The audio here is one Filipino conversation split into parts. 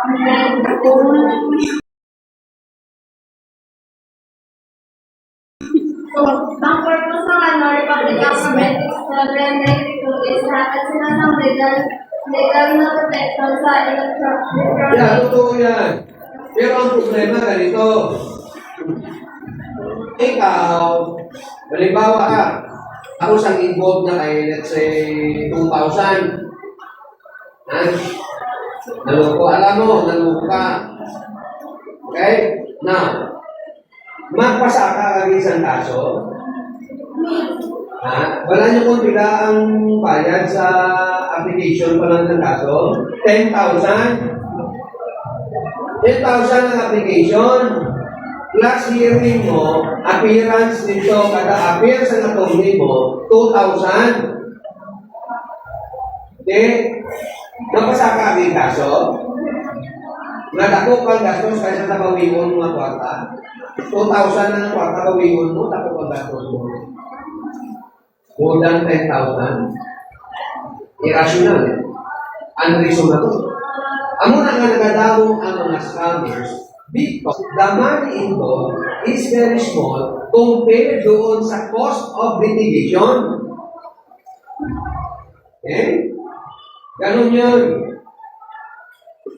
So, ang purpose ng Republic Government is at sila ng legal na protection sa electronic. Yeah, totoo yan. Pero ang problema ganito. Ikaw, halimbawa ka, ako sang involved na kay, let's say, 2,000. Ha? Naloko, alam mo, naloko ka. Okay? Now, magpasa ka kag isang kaso. Ha? Wala niyo kung pila ang bayad sa application pa lang ng kaso. 10,000. 10,000 ang application. Plus hearing mo, appearance nito, kada appear sa attorney mo, 2,000. Okay? Napasa ka ang kaso. Nadako kang gastos kaysa sa bawingon mga kwarta. 2,000 na kwarta bawingon mo, dako kang gastos mo. More than 10,000. Irrational. Unreasonable. Amo na nga nagadawong ang mga scammers because the money involved is very small compared doon sa cost of litigation. Okay? Ganun yun.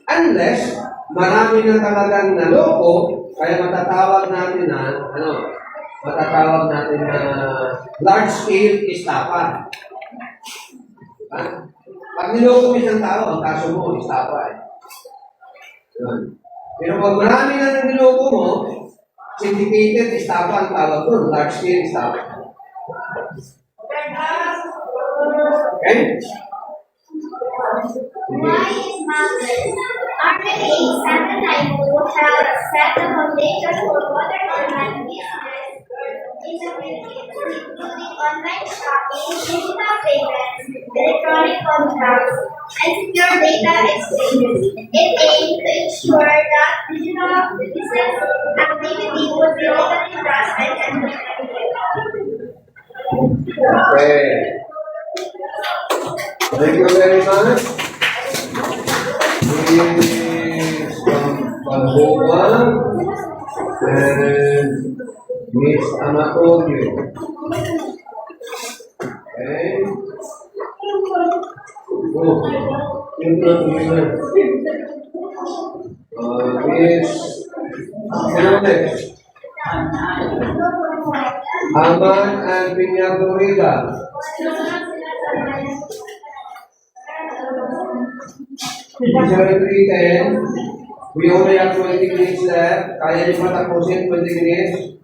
Unless, marami na talagang naloko, kaya matatawag natin na, matatawag natin na large-scale estafa. Ha? Pag niloko mo isang tao, ang kaso mo, estafa eh. Yun. Pero pag marami na niloko mo, syndicated estafa ang tawag doon, large-scale estafa. Okay? Why is matters? RMA Santa Taipo have set the foundation for modern online business in the Philippines, including online shopping, digital payments, electronic contracts, and secure data exchanges. It aims to ensure that digital business activity would be legally trusted and Okay. Thank you very much. Miss Pagboba and Miss Anatolio. Okay. Oh, yun na. Miss Fernandez. Aman and Piñagorida. Secretary 10, we only have 20 minutes left. Kaya niyo matapusin 20 minutes?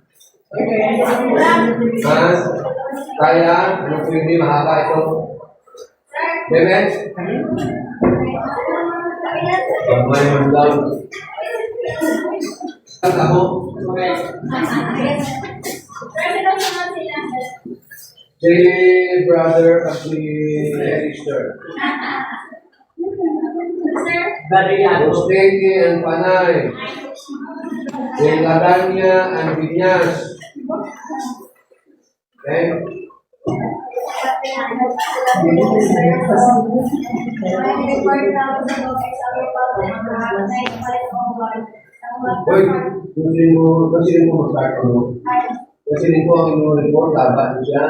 Ha? Kaya? Ano po hindi mahaba ito? Bebet? Kamay man down. Ako? Si brother at si sister. Busteki and Panay. Si Ladanya and Vinyas. Okay? Hoy, kasi mo mag-start mo. Kasi ko ang report, dapat siya.